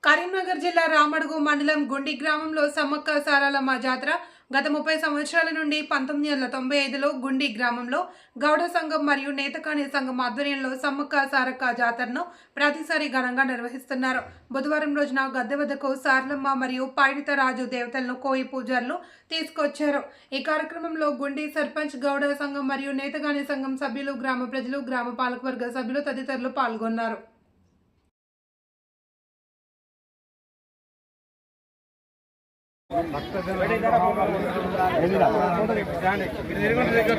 కరీంనగర్ జిల్లా రామడుగు మండలం గుండి గ్రామంలో సమ్మక్క సారలమ్మ జాతర గత 30 సంవత్సరాల నుండి 1995లో గుండి గ్రామంలో గౌడ సంఘం మరియు నేతకాని సంఘం ఆధ్వర్యంలో సమ్మక్క సారక్క జాతరను ప్రతిసారి ఘనంగా నిర్వహిస్తున్నారు. బుధవారం రోజున గద్దె వద్దకు సారలమ్మ మరియు పైడిత రాజు దేవతలను కోయి పూజారులు తీసుకొచ్చారు. ఈ కార్యక్రమంలో గుండి సర్పంచ్, గౌడ సంఘం మరియు నేతకాని సంఘం సభ్యులు, గ్రామ ప్రజలు, గ్రామ పాలకవర్గ సభ్యులు తదితరులు పాల్గొన్నారు.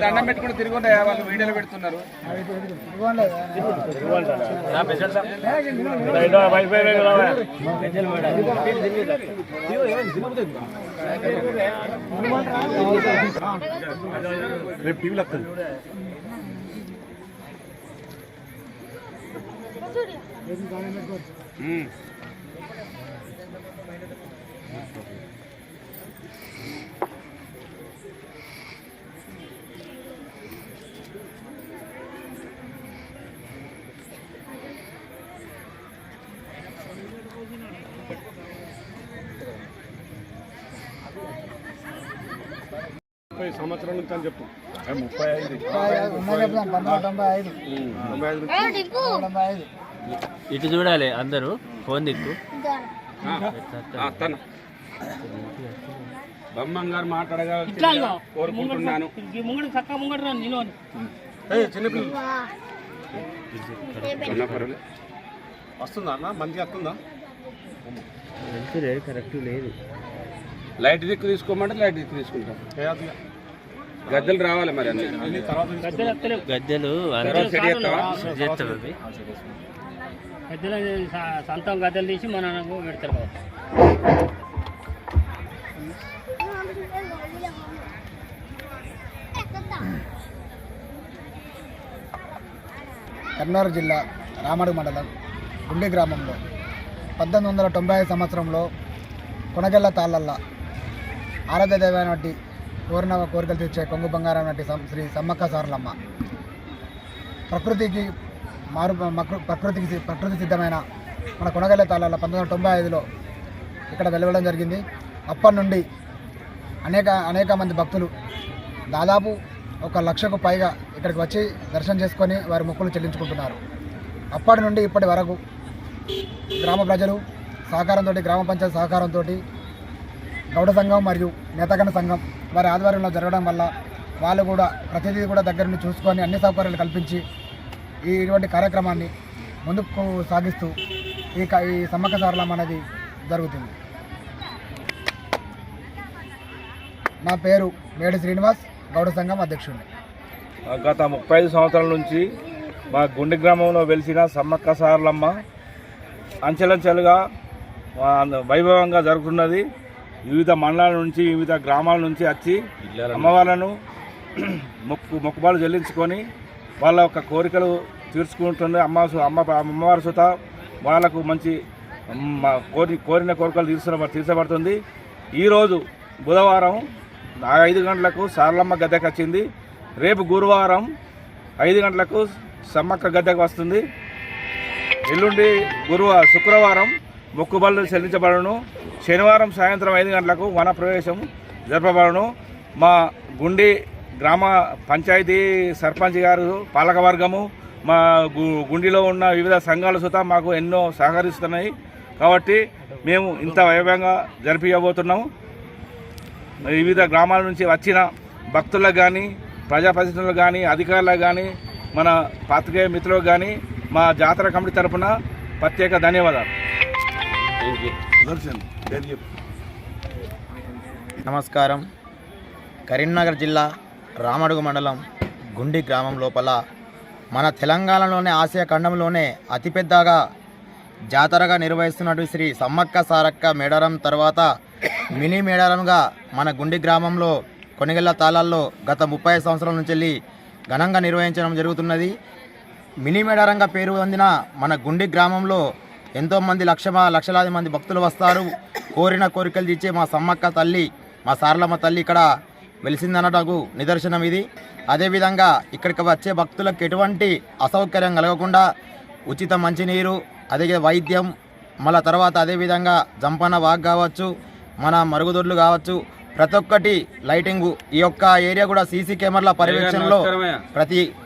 దండం పెట్టుకుని తిరుగుంటే వాళ్ళు వీడియోలు పెడుతున్నారు. రేపు టీవీలో వస్తుంది. సంవత్సరాల నుంచి అని చెప్పు. 35 ఇటు చూడాలి అందరూ. ఫోన్ దిక్కు బొమ్మం గారు మాట్లాడగా కోరుకుంటున్నాను. వస్తుందా అన్న? మంచిగా వస్తుందా? కరెక్ట్ లేదు. లైట్ దిక్కు తీసుకోమంటే లైట్ దిక్కు తీసుకుంటాం. గద్దెలు రావాలి మరి అన్ని గద్దెలు సొంతం గద్దెలు తీసి మన పెడతారు కదా. కరీంనగర్ జిల్లా రామడుగు మండలం గుండి గ్రామంలో 1995 సంవత్సరంలో కొనగెల్ల తాళ్ళల్ల ఆరాధ్య దైవమైనటువంటి కోరిన కోరికలు తీర్చే కొంగు బంగారం వంటి శ్రీ సమ్మక్క సారలమ్మ ప్రకృతి సిద్ధమైన మన కొనగెల్ల తాళ్ళల్ల 1995లో ఇక్కడ వెలువడం జరిగింది. అప్పటి నుండి అనేక మంది భక్తులు దాదాపు 1,00,000కు పైగా ఇక్కడికి వచ్చి దర్శనం చేసుకొని వారి మొక్కులు చెల్లించుకుంటున్నారు. అప్పటి నుండి ఇప్పటి వరకు గ్రామ ప్రజలు సహకారంతో, గ్రామ పంచాయతీ సహకారంతో, గౌడ సంఘం మరియు నేతగణ సంఘం వారి ఆధ్వర్యంలో జరగడం వల్ల వాళ్ళు కూడా ప్రతిదీ కూడా దగ్గర నుండి చూసుకొని అన్ని సౌకర్యాలు కల్పించి ఇటువంటి కార్యక్రమాన్ని ముందుకు సాగిస్తూ ఈ సమ్మక్క సారలమ్మ అనేది జరుగుతుంది. నా పేరు మేడి శ్రీనివాస్, గౌడ సంఘం అధ్యక్షుడు. గత 35 సంవత్సరాల నుంచి మా గుండి గ్రామంలో వెలిసిన సమ్మక్క సారలమ్మ అంచెలంచెలుగా వైభవంగా జరుగుతున్నది. వివిధ మండలాల నుంచి, వివిధ గ్రామాల నుంచి వచ్చి అమ్మవార్లను మొక్కుబాలు చెల్లించుకొని వాళ్ళ యొక్క కోరికలు తీర్చుకుంటుంది. అమ్మవారి సుత వాళ్ళకు మంచి కోరిన కోరికలు తీర్చబడుతుంది. ఈరోజు బుధవారం 5 గంటలకు సారలమ్మ గద్దెకు వచ్చింది. రేపు గురువారం 5 గంటలకు సమ్మక్క గద్దెకు వస్తుంది. ఎల్లుండి శుక్రవారం మొక్కుబళ్ళు చెల్లించబడను. శనివారం సాయంత్రం 5 గంటలకు వన ప్రవేశం జరపబడను. మా గుండి గ్రామ పంచాయతీ సర్పంచ్ గారు, పాలకవర్గము, మా గుండిలో ఉన్న వివిధ సంఘాల సుత మాకు ఎన్నో సహకరిస్తున్నాయి. కాబట్టి మేము ఇంత వైభవంగా జరిపించబోతున్నాము. వివిధ గ్రామాల నుంచి వచ్చిన భక్తులకు కానీ, ప్రజాప్రతినిధులకు కానీ, అధికారులకు కానీ, మన పాత్రికేయ మిత్రులకు కానీ మా జాతర కమిటీ తరఫున ప్రత్యేక ధన్యవాదాలు. నమస్కారం. కరీంనగర్ జిల్లా రామడుగు మండలం గుండి గ్రామం లోపల మన తెలంగాణలోనే, ఆసియా ఖండంలోనే అతిపెద్దగా జాతరగా నిర్వహిస్తున్నటువంటి శ్రీ సమ్మక్క సారక్క మేడారం తర్వాత మినీ మేడారంగా మన గుండి గ్రామంలో కొనగెల్ల తాళాల్లో గత 30 సంవత్సరాల నుంచి వెళ్ళి ఘనంగా నిర్వహించడం జరుగుతున్నది. మినీ మేడారంగా పేరు పొందిన మన గుండి గ్రామంలో ఎంతోమంది లక్షలాది మంది భక్తులు వస్తారు. కోరిన కోరికలు తీర్చే మా సమ్మక్క తల్లి, మా సారలమ్మ తల్లి ఇక్కడ వెలిసిందన్నటకు నిదర్శనం ఇది. అదేవిధంగా ఇక్కడికి వచ్చే భక్తులకు ఎటువంటి అసౌకర్యం కలగకుండా ఉచిత మంచినీరు, అదే వైద్యం, మళ్ళీ తర్వాత అదేవిధంగా జంపన్న వాక్ కావచ్చు, మన మరుగుదొడ్లు కావచ్చు, ప్రతి ఒక్కటి లైటింగు ఈ యొక్క ఏరియా కూడా సీసీ కెమెరాల పర్యవేక్షణలో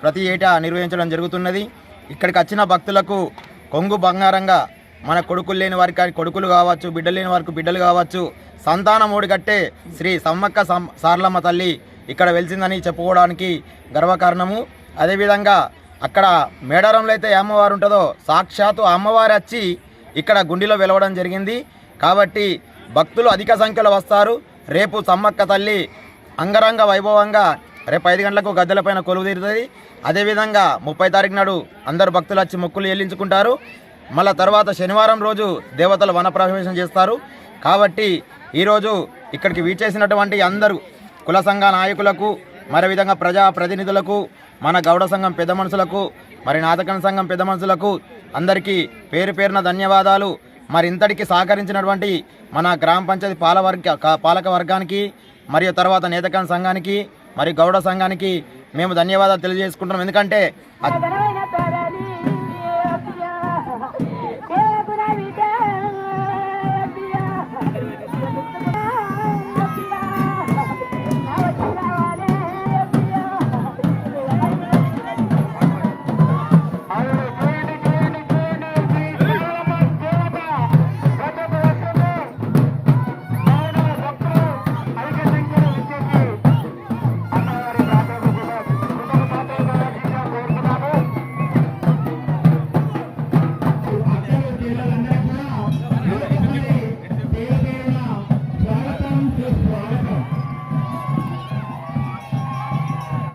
ప్రతి ఏటా నిర్వహించడం జరుగుతున్నది. ఇక్కడికి వచ్చిన భక్తులకు కొంగు బంగారంగా మన కొడుకులు లేని వారికి కొడుకులు కావచ్చు, బిడ్డలు లేని వారికి బిడ్డలు కావచ్చు, సంతానం ఓడిగట్టే శ్రీ సమ్మక్క సారలమ్మ తల్లి ఇక్కడ వెలిసిందని చెప్పుకోవడానికి గర్వకారణము. అదేవిధంగా అక్కడ మేడారంలో అయితే ఏ అమ్మవారు ఉంటుందో సాక్షాత్తు అమ్మవారు వచ్చి ఇక్కడ గుండిలో వెలవడం జరిగింది. కాబట్టి భక్తులు అధిక సంఖ్యలో వస్తారు. రేపు సమ్మక్క తల్లి అంగరంగ వైభవంగా రేపు 5 గంటలకు గద్దెలపైన కొలువు తీరుతుంది. అదేవిధంగా 30 తారీఖు నాడు అందరు భక్తులు వచ్చి మొక్కులు చెల్లించుకుంటారు. మళ్ళీ తర్వాత శనివారం రోజు దేవతలు వనప్రవేశం చేస్తారు. కాబట్టి ఈరోజు ఇక్కడికి వీచేసినటువంటి అందరూ కుల సంఘ నాయకులకు, మరి విధంగా ప్రజా ప్రతినిధులకు, మన గౌడ సంఘం పెద్ద మనుషులకు, మరి నాటకం సంఘం పెద్ద మనుషులకు అందరికీ పేరు పేరున ధన్యవాదాలు. మరి ఇంతటికి సహకరించినటువంటి మన గ్రామ పంచాయతీ పాలక వర్గానికి, మరియు తర్వాత నేతకాన్ సంఘానికి, మరి గౌడ సంఘానికి మేము ధన్యవాదాలు తెలియజేసుకుంటున్నాం. ఎందుకంటే